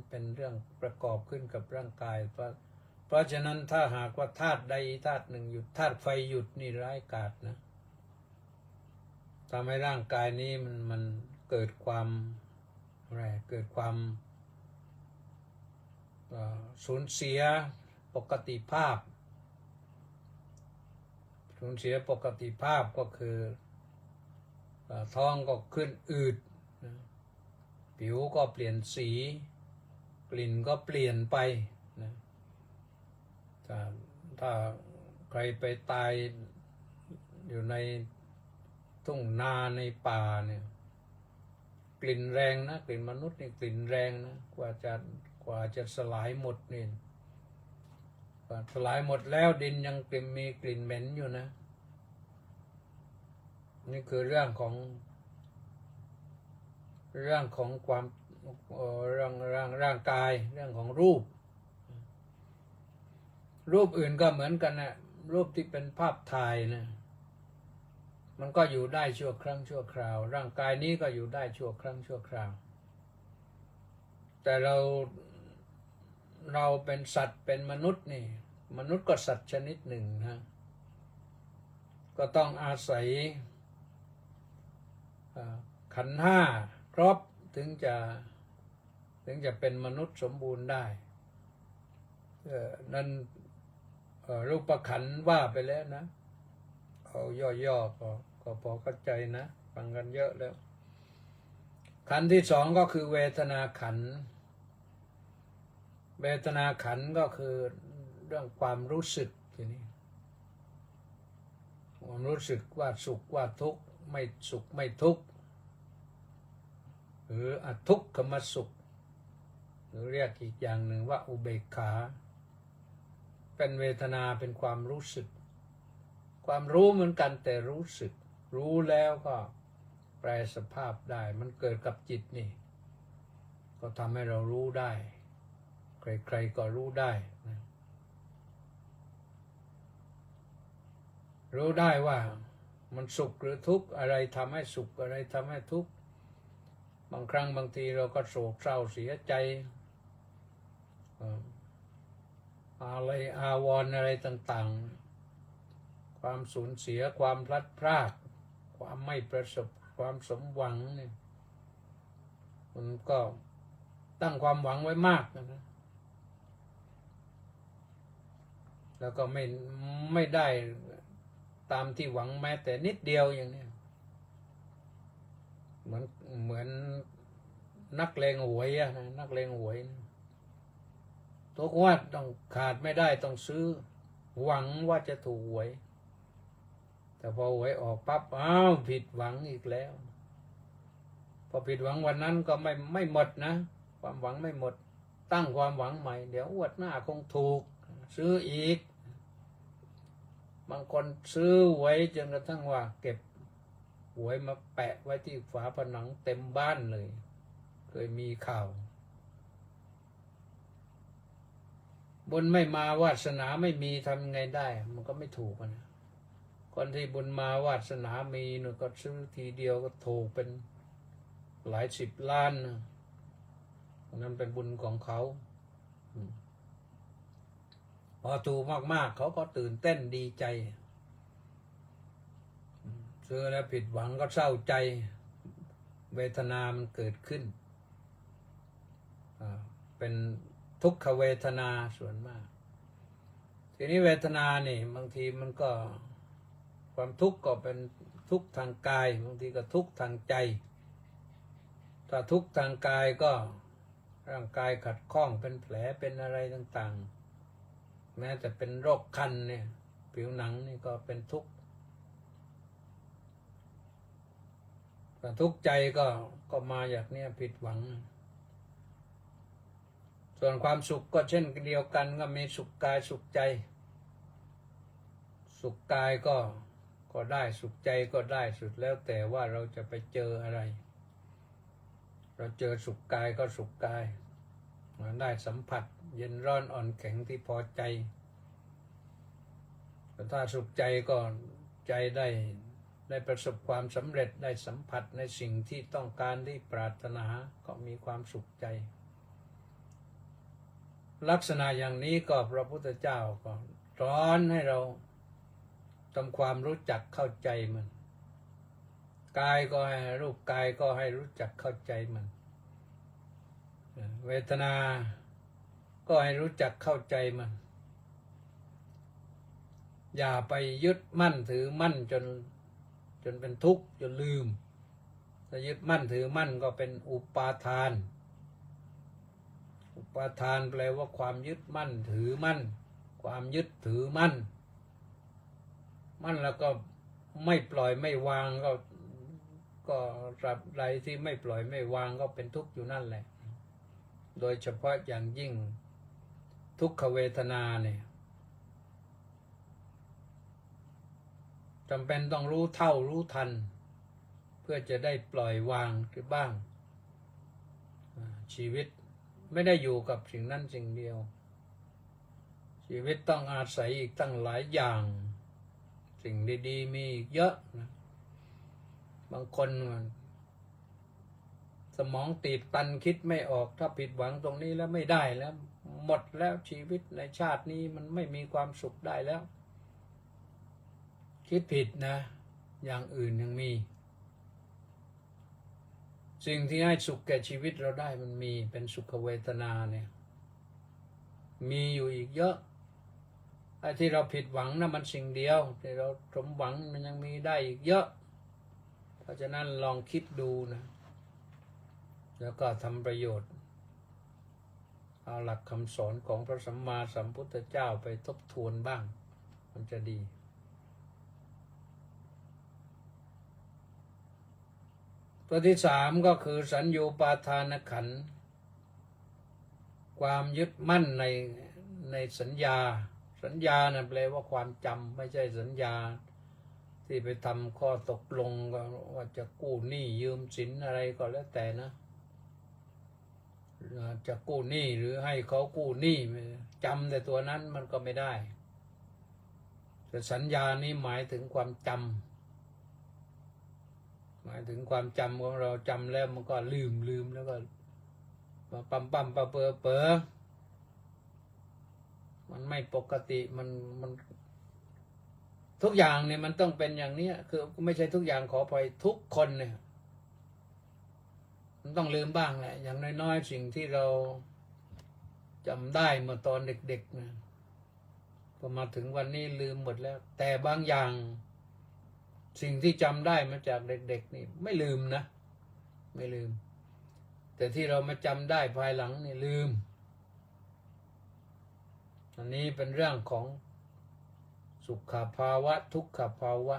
เป็นเรื่องประกอบขึ้นกับร่างกายเพราะฉะนั้นถ้าหากว่าธาตุใดธาตุหนึ่งหยุดธาตุไฟหยุดนี่ร้ายกาจนะทำให้ร่างกายนี้มันเกิดความเกิดความสูญเสียปกติภาพสูญเสียปกติภาพก็คือท้องก็ขึ้นอืดผิวก็เปลี่ยนสีกลิ่นก็เปลี่ยนไปนะถ้าใครไปตายอยู่ในทุ่งนาในป่าเนี่ยกลิ่นแรงนะกลิ่นมนุษย์นี่กลิ่นแรงนะกว่าจะสลายหมดนี่สลายหมดแล้วดินยังมีกลิ่นเหม็นอยู่นะนี่คือเรื่องของความร่างกายเรื่องของรูปอื่นก็เหมือนกันนะรูปที่เป็นภาพถ่ายนะมันก็อยู่ได้ชั่วครั้งชั่วคราวร่างกายนี้ก็อยู่ได้ชั่วครั้งชั่วคราวแต่เราเป็นสัตว์เป็นมนุษย์นี่มนุษย์ก็สัตว์ชนิดหนึ่งนะก็ต้องอาศัย ขันธ์ห้าครบถึงจะเป็นมนุษย์สมบูรณ์ได้นั้นรูปขันธ์ว่าไปแล้วนะเอาย่อๆก็พอเข้าใจนะฟังกันเยอะแล้วขันธ์ที่สองก็คือเวทนาขันธ์เวทนาขันธ์ก็คือเรื่องความรู้สึกทีนี้ความรู้สึกว่าสุขว่าทุกข์ไม่สุขไม่ทุกข์หรืออทุกขมสุขหรือเรียกอีกอย่างหนึ่งว่าอุเบกขาเป็นเวทนาเป็นความรู้สึกความรู้เหมือนกันแต่รู้สึกรู้แล้วก็แปลสภาพได้มันเกิดกับจิตนี่ก็ทำให้เรารู้ได้ใครๆก็รู้ได้นะรู้ได้ว่ามันสุขหรือทุกข์อะไรทำให้สุขอะไรทำให้ทุกข์บางครั้งบางทีเราก็โศกเศร้าเสียใจอะไรอาวรณ์อะไรต่างๆความสูญเสียความพลัดพรากความไม่ประสบความสมหวังเนี่ยมันก็ตั้งความหวังไว้มากนะแล้วก็ไม่ได้ตามที่หวังแม้แต่นิดเดียวอย่างนี้เหมือนนักเลงหวยนะนักเลงหวยนะทุกงวดต้องขาดไม่ได้ต้องซื้อหวังว่าจะถูกหวยแต่พอหวยออกปั๊บอ้าวผิดหวังอีกแล้วพอผิดหวังวันนั้นก็ไม่หมดนะความหวังไม่หมดตั้งความหวังใหม่เดี๋ยวงวดหน้าคงถูกซื้ออีกบางคนซื้อหวยจนกระทั่งว่าเก็บหวยมาแปะไว้ที่ฝาผนังเต็มบ้านเลยเคยมีข่าวบุญไม่มาวาสนาไม่มีทำไงได้มันก็ไม่ถูกนะคนที่บุญมาวาสนามีเนี่ยก็ซื้อทีเดียวก็ถูกเป็นหลายสิบล้านนะนั่นเป็นบุญของเขาพอถูกมากๆเขาก็ตื่นเต้นดีใจซื้อแล้วผิดหวังก็เศร้าใจเวทนามันเกิดขึ้นเป็นทุกขเวทนาส่วนมากทีนี้เวทนานี่บางทีมันก็ความทุกข์ก็เป็นทุกข์ทางกายบางทีก็ทุกข์ทางใจถ้าทุกข์ทางกายก็ร่างกายขัดข้องเป็นแผลเป็นอะไรต่างๆแม้แต่เป็นโรคคันเนี่ยผิวหนังนี่ก็เป็นทุกข์แต่ทุกข์ใจก็มาจากเนี่ยผิดหวังส่วนความสุขก็เช่นเดียวกันก็มีสุขกายสุขใจสุขกายก็ได้สุขใจก็ได้สุดแล้วแต่ว่าเราจะไปเจออะไรเราเจอสุขกายก็สุขกายได้สัมผัสเย็นร้อนอ่อนแข็งที่พอใจแต่ถ้าสุขใจก็ใจได้ประสบความสำเร็จได้สัมผัสในสิ่งที่ต้องการที่ปรารถนาก็มีความสุขใจลักษณะอย่างนี้ก็พระพุทธเจ้าก็สอนให้เราทำความรู้จักเข้าใจมันกายก็ให้รูปกายก็ให้รู้จักเข้าใจมันเวทนาก็ให้รู้จักเข้าใจมันอย่าไปยึดมั่นถือมั่นจนเป็นทุกข์จนลืมถ้ายึดมั่นถือมั่นก็เป็นอุปาทานอุปาทานแปลว่าความยึดมั่นถือมั่นความยึดถือมั่นแล้วก็ไม่ปล่อยไม่วางก็ตราบใดที่ไม่ปล่อยไม่วางก็เป็นทุกข์อยู่นั่นแหละโดยเฉพาะอย่างยิ่งทุกขเวทนาเนี่ยจำเป็นต้องรู้เท่ารู้ทันเพื่อจะได้ปล่อยวางหรือบ้างชีวิตไม่ได้อยู่กับสิ่งนั้นสิ่งเดียวชีวิตต้องอาศัยอีกตั้งหลายอย่างสิ่งดีๆมีอีกเยอะนะบางคนสมองตีบตันคิดไม่ออกถ้าผิดหวังตรงนี้แล้วไม่ได้แล้วหมดแล้วชีวิตในชาตินี้มันไม่มีความสุขได้แล้วคิดผิดนะอย่างอื่นยังมี สิ่งที่ให้สุขแก่ชีวิตเราได้มันมีเป็นสุขเวทนาเนี่ยมีอยู่อีกเยอะไอ้ที่เราผิดหวังนะมันสิ่งเดียวที่เราสมหวังมันยังมีได้อีกเยอะเพราะฉะนั้นลองคิดดูนะแล้วก็ทำประโยชน์เอาหลักคำสอนของพระสัมมาสัมพุทธเจ้าไปทบทวนบ้างมันจะดีตัวที่สามก็คือสัญญูปาทานขันธ์ความยึดมั่นในสัญญานะแปลว่าความจำไม่ใช่สัญญาที่ไปทำข้อตกลงว่าจะกู้หนี้ยืมสินอะไรก็แล้วแต่นะจะกู้หนี้หรือให้เขากู้หนี้จำแต่ตัวนั้นมันก็ไม่ได้แต่สัญญานี้หมายถึงความจำหมายถึงความจำของเราจำแล้วมันก็ลืมแล้วก็มาปั๊มเปอมันไม่ปกติมันทุกอย่างเนี่ยมันต้องเป็นอย่างนี้คือไม่ใช่ทุกอย่างขออภัยทุกคนเนี่ยมันต้องลืมบ้างแหละอย่างน้อยๆสิ่งที่เราจำได้เมื่อตอนเด็กๆนะพอมาถึงวันนี้ลืมหมดแล้วแต่บางอย่างสิ่งที่จำได้มาจากเด็กๆนี่ไม่ลืมนะไม่ลืมแต่ที่เรามาจำได้ภายหลังนี่ลืมอันนี้เป็นเรื่องของสุขภาวะทุกขภาวะ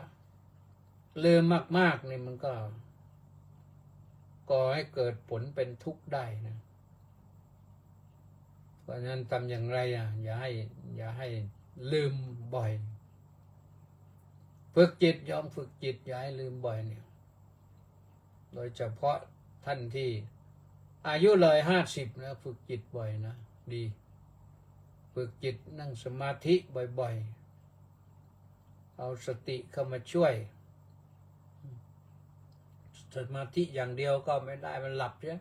ลืมมากๆนี่มันก็ก่อให้เกิดผลเป็นทุกข์ได้นะเพราะฉะนั้นทำอย่างไรอย่าให้ลืมบ่อยฝึกจิตยอมฝึกจิตอย่าให้ลืมบ่อยเนี่ยโดยเฉพาะท่านที่อายุเลย50นะฝึกจิตบ่อยนะดีฝึกจิตนั่งสมาธิบ่อยๆเอาสติเข้ามาช่วยสมาธิอย่างเดียวก็ไม่ได้มันหลับใช่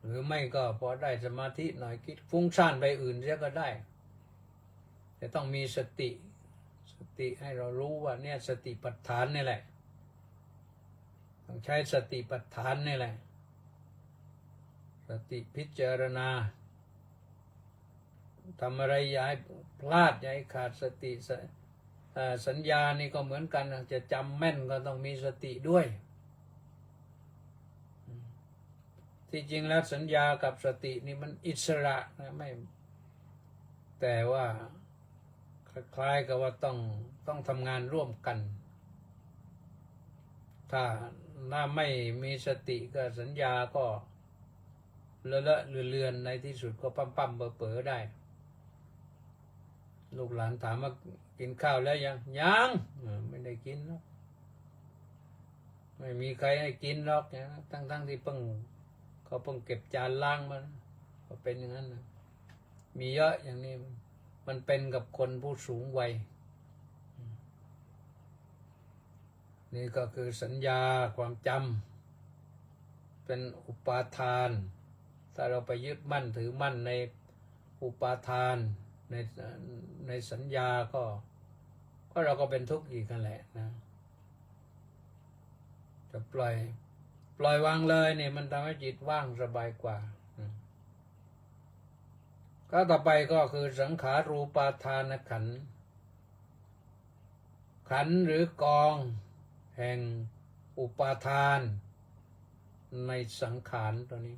หรือไม่ก็พอได้สมาธิหน่อยคิดฟุ้งซ่านไปอื่นเสียก็ได้แต่ต้องมีสติให้เรารู้ว่าเนี่ยสติปัฏฐานนี่แหละต้องใช้สติปัฏฐานนี่แหละสติพิจารณาทำอะไรอย่าให้พลาดอย่าให้ขาดสติสัญญานี่ก็เหมือนกันจะจำแม่นก็ต้องมีสติด้วยที่จริงแล้วสัญญากับสตินี่มันอิสระนะไม่แต่ว่าคล้ายๆกับว่าต้องทำงานร่วมกันถ้าไม่มีสติก็สัญญาก็เลอะเลือนในที่สุดก็ปั๊มเป๋อได้ลูกหลานถามว่ากินข้าวแล้วยังไม่ได้กินหรอกไม่มีใครให้กินหรอกทั้งที่เขาเพิ่งเก็บจานล้างมันก็เป็นอย่างนั้นนะมีเยอะอย่างนี้มันเป็นกับคนผู้สูงวัยนี่ก็คือสัญญาความจำเป็นอุปาทานถ้าเราไปยึดมั่นถือมั่นในอุปาทานในสัญญาก็เราก็เป็นทุกข์อีกนั่นแหละนะจะปล่อยวางเลยเนี่ยมันทำให้จิตว่างสบายกว่าก็ต่อไปก็คือสังขารูปาทานขันธ์หรือกองแห่งอุปาทานในสังขารตัวนี้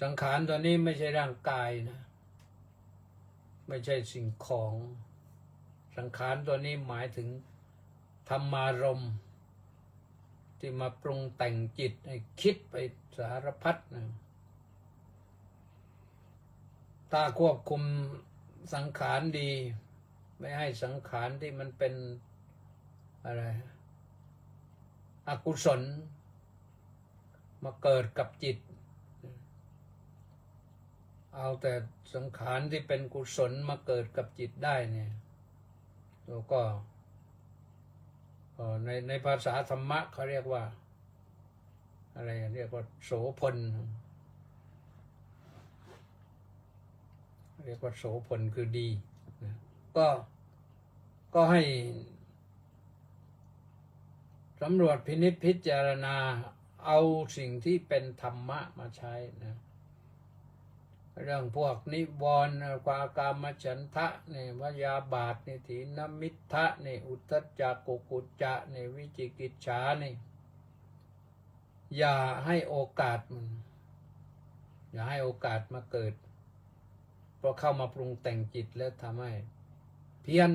สังขารตัวนี้ไม่ใช่ร่างกายนะไม่ใช่สิ่งของสังขารตัวนี้หมายถึงธรรมารมณ์ที่มาปรุงแต่งจิตให้คิดไปสารพัดนะถ้าควบคุมสังขารดีไม่ให้สังขารที่มันเป็นอะไรอกุศลมาเกิดกับจิตเอาแต่สังขารที่เป็นกุศลมาเกิดกับจิตได้เนี่ยแล้วก็ในภาษาธรรมะเขาเรียกว่าอะไรเรียกว่าโสพลคือดีก็ให้ สำรวจพินิจพิจารณาเอาสิ่งที่เป็นธรรมะมาใช้นะเรื่องพวกนิวรณ์ความกามฉันทะนี่พยาบาทนี่ถีนมิทธะนี่อุทธัจจะกุกุจจะนี่วิจิกิจฉานี่อย่าให้โอกาสมันอย่าให้โอกาสมาเกิดเพราะเข้ามาปรุงแต่งจิตแล้วทำให้เพี้ยน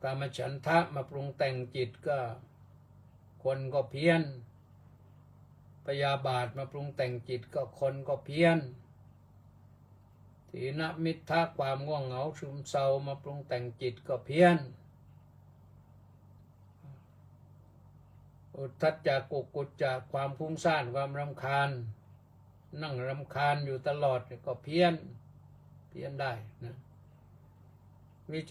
กามฉันทะมาปรุงแต่งจิตก็คนก็เพี้ยนพยาบาทมาปรุงแต่งจิตก็คนก็เพี้ยนถีนมิทธะความง่วงเหงาซึมเศร้ามาปรุงแต่งจิตก็เพี้ยนอุทธัจจะกุกุจจะความฟุ้งซ่านความรำคาญนั่งรำคาญอยู่ตลอดก็เพี้ยนได้นะวิ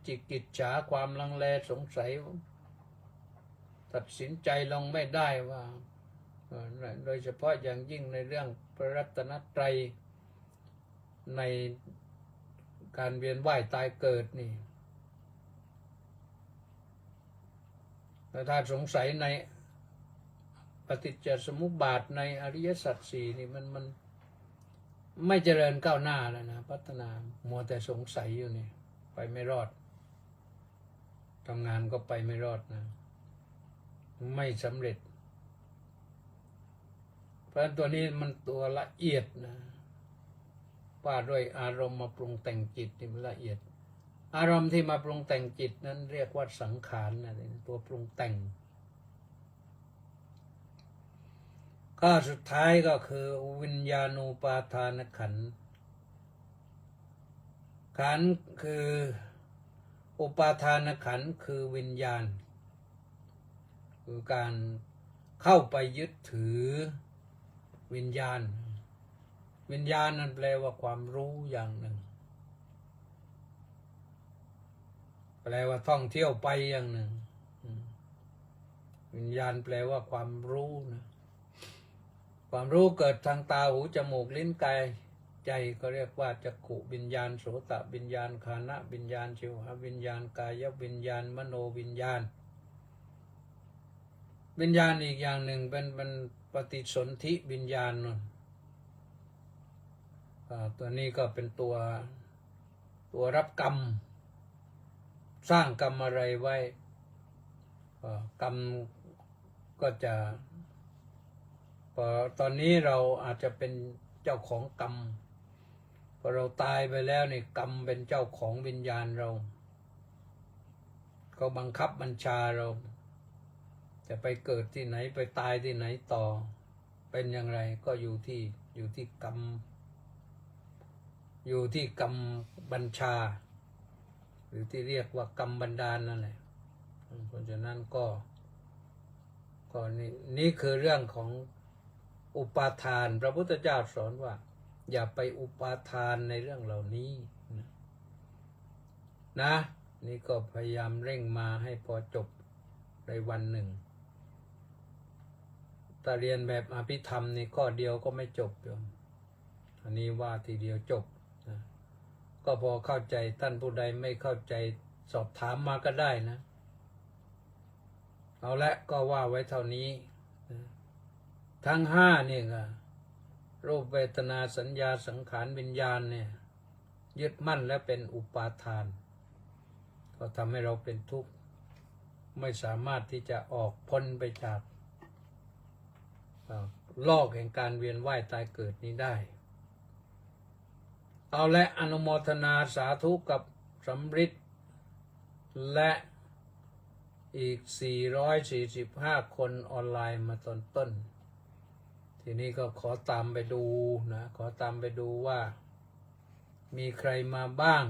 จิกิจฉาความลังเลสงสัยตัดสินใจลงไม่ได้ว่าโดยเฉพาะอย่างยิ่งในเรื่องพระรัตนตรัยในการเวียนว่ายตายเกิดนี่แต่ถ้าสงสัยในปฏิจจสมุปบาทในอริยสัจสี่นี่มันไม่เจริญก้าวหน้าแล้วนะพัฒนามัวแต่สงสัยอยู่นี่ไปไม่รอดทำงานก็ไปไม่รอดนะไม่สำเร็จเพราะตัวนี้มันตัวละเอียดนะว่าด้วยอารมณ์มาปรุงแต่งจิตนี่มันละเอียดอารมณ์ที่มาปรุงแต่งจิตนั้นเรียกว่าสังขารนะตัวปรุงแต่งข้อสุดท้ายก็คือวิญญาณูปาทานขันธ์ขันธ์คืออุปาทานขันธ์คือวิญญาณคือการเข้าไปยึดถือวิญญาณนั้นแปลว่าความรู้อย่างหนึ่งแปลว่าท่องเที่ยวไปอย่างหนึ่งวิญญาณแปลว่าความรู้นะความรู้เกิดทางตาหูจมูกลิ้นกายใจก็เรียกว่าจักขุวิญญาณโสตวิญญาณฆานะวิญญาณชิวหวิญญาณกายวิญญาณมโนวิญญาณวิญญาณอีกอย่างหนึ่งเป็นปฏิสนธิวิญญาณตัวนี้ก็เป็นตัวรับกรรมสร้างกรรมอะไรไว้กรรมก็จะตอนนี้เราอาจจะเป็นเจ้าของกรรมพอเราตายไปแล้วนี่กรรมเป็นเจ้าของวิญญาณเราเขาบังคับบัญชาเราจะไปเกิดที่ไหนไปตายที่ไหนต่อเป็นอย่างไรก็อยู่ที่กรรมบัญชาหรือที่เรียกว่ากรรมบันดาลนั่นแหละเพราะฉะนั้นก็นี่คือเรื่องของอุปาทานพระพุทธเจ้าสอนว่าอย่าไปอุปาทานในเรื่องเหล่านี้นะนี่ก็พยายามเร่งมาให้พอจบในวันหนึ่งถ้าเรียนแบบอภิธรรมนี่ข้อเดียวก็ไม่จบโยมอันนี้ว่าทีเดียวจบนะก็พอเข้าใจท่านผู้ใดไม่เข้าใจสอบถามมาก็ได้นะเอาละก็ว่าไว้เท่านี้ทั้งห้านี่ก็รูปเวทนาสัญญาสังขารวิญญาณเนี่ยยึดมั่นและเป็นอุปาทานก็ทำให้เราเป็นทุกข์ไม่สามารถที่จะออกพ้นไปจากโลกแห่งการเวียนว่ายตายเกิดนี้ได้เอาและอนุโมทนาสาธุกับสำริดและอีก445คนออนไลน์มาตอนต้นทีนี้ก็ขอตามไปดูนะขอตามไปดูว่ามีใครมาบ้าง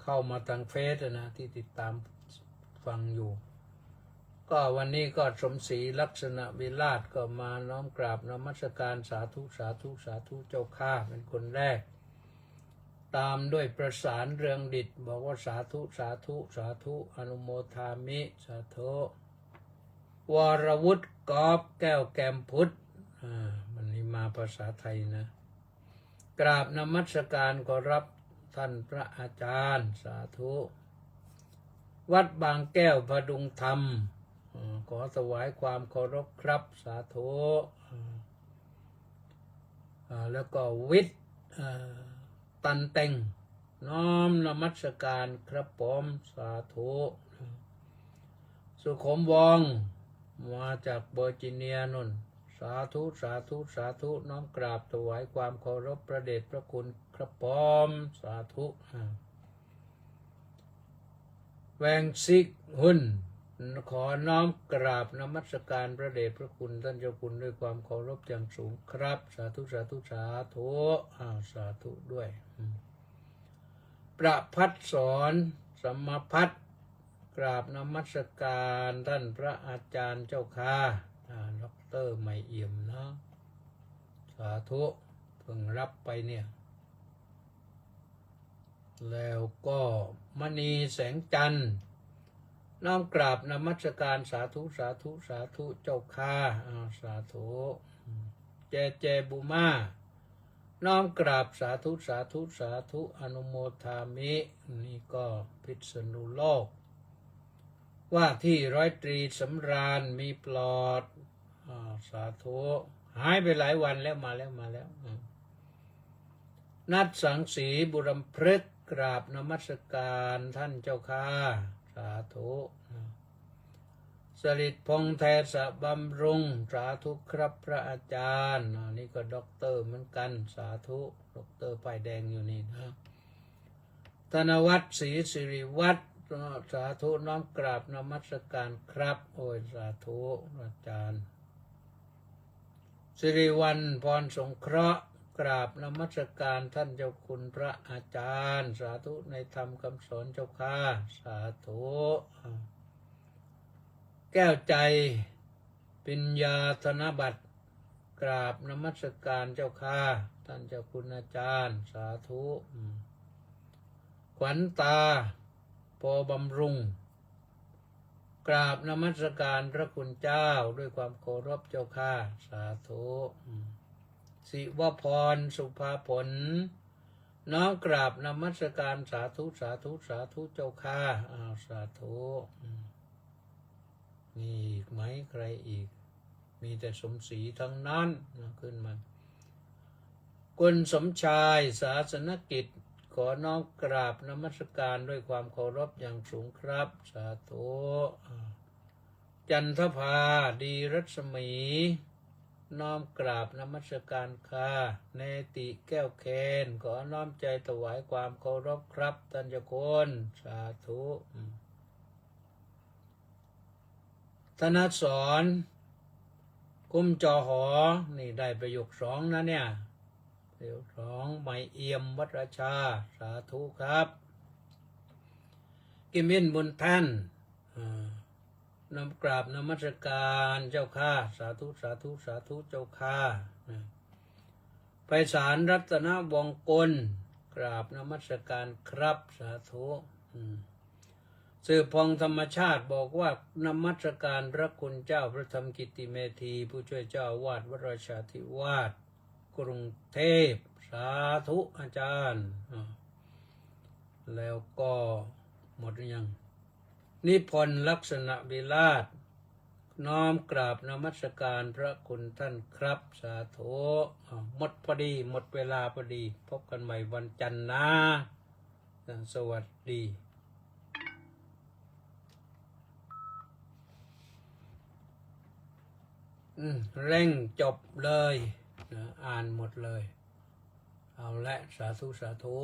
เข้ามาทางเฟซนะที่ติดตามฟังอยู่ก็วันนี้ก็สมศรีลักษณะวิราชก็มาน้อมกราบนมัสการสาธุสาธุสาธุเจ้าข้าเป็นคนแรกตามด้วยประสานเรืองดิษฐ์บอกว่าสาธุสาธุสาธุอนุโมทามิสาธุวรวุฒิกอบแก้วแกมพุทธวันนี้มาภาษาไทยนะกราบนมัสการขอรับ ท่านพระอาจารย์สาธุวัดบางแก้วพดุงธรรมขอถวายความเคารพครับสาธุแล้วก็วิทย์ตันเต็งน้อมนมัสการครับผมสาธุสุขมวงมาจากเวอร์จิเนียนนสาธุสาธุสาธุน้อมกราบถวายความเคารพพระเดชพระคุณครับผมสาธุแวงซิกหุ่นขอน้อมกราบนมัสการพระเดชพระคุณท่านเจ้าคุณด้วยความเคารพอย่างสูงครับสาธุสาธุสาธุสาธุด้วยประพัฒสอนสัมมาพัฒกราบนมัสการท่านพระอาจารย์เจ้าค่ะดร.ไม่เอี่ยมเนาะสาธุเพิ่งรับไปเนี่ยแล้วก็มณีแสงจันทร์น้อมกราบนมัสการสาธุสาธุสาธุเจ้าค่ะสาธุเจบุมาน้อมกราบสาธุสาธุสาธุอนุโมทามินี่ก็พิษณุโลกว่าที่ร้อยตรีสำราญมีปลอดสาธุหายไปหลายวันแล้วมาแล้วนัดสังสีบุรมพฤกษ์กราบนมัสการท่านเจ้าค่ะสาธุสลิดพงษ์แทสะบำรุงสาธุครับพระอาจารย์นี่ก็ด็อกเตอร์เหมือนกันสาธุด็อกเตอร์ป้ายแดงอยู่นี่นะธนวัฒน์ศรีสิริวัฒน์สาธุน้อมกราบนมัสการครับโอ้ยสาธุอาจารย์สิริวัลย์พรสงเคราะห์กราบนมัสการท่านเจ้าคุณพระอาจารย์สาธุในธรรมคำสอนเจ้าค่ะสาธุแก้วใจปิญญาธนบัตรกราบนมัสการเจ้าค่ะท่านเจ้าคุณอาจารย์สาธุขวัญตาพอบำรุงกราบนมัสการพระคุณเจ้าด้วยความเคารพเจ้าค่ะสาธุศิวพรสุภาผลน้อมกราบนมัสการสาธุสาธุสาธุเจ้าค่ะสาธุนี่อีกไหมใครอีกมีแต่สมศรีทั้งนั้นขึ้นมาคุณสมชายศาสนกิจขอน้อมกราบนมัสการด้วยความเคารพอย่างสูงครับสาธุจันทภาดีรัศมีน้อมกราบนมัสการค่ะเนติแก้วเคนขอน้อมใจถวายความเคารพครับท่านเจ้าคุณสาธุธนสรคุ้มจอหอนี่ได้ประโยคสองนะเนี่ยประโยคสองไม่เอี่ยมวัดราชาสาธุครับกิมินบุญท่านนำกราบนมัสการเจ้าค่ะสาธุสาธุสาธุเจ้าค่ะไพศาลรัตนวงกลกราบนมัสการครับสาธุสืบพองธรรมชาติบอกว่านมัสการพระคุณเจ้าพระธรรมกิติเมธีผู้ช่วยเจ้าวาดวัดราชาธิวาสกรุงเทพสาธุอาจารย์แล้วก็หมดหรือยังนิพนธ์ลักษณะวิราชน้อมกราบนมัสการพระคุณท่านครับสาธุหมดพอดีหมดเวลาพอดีพบกันใหม่วันจันทร์นะสวัสดีเร่งจบเลยอ่านหมดเลยเอาละสาธุสาธุ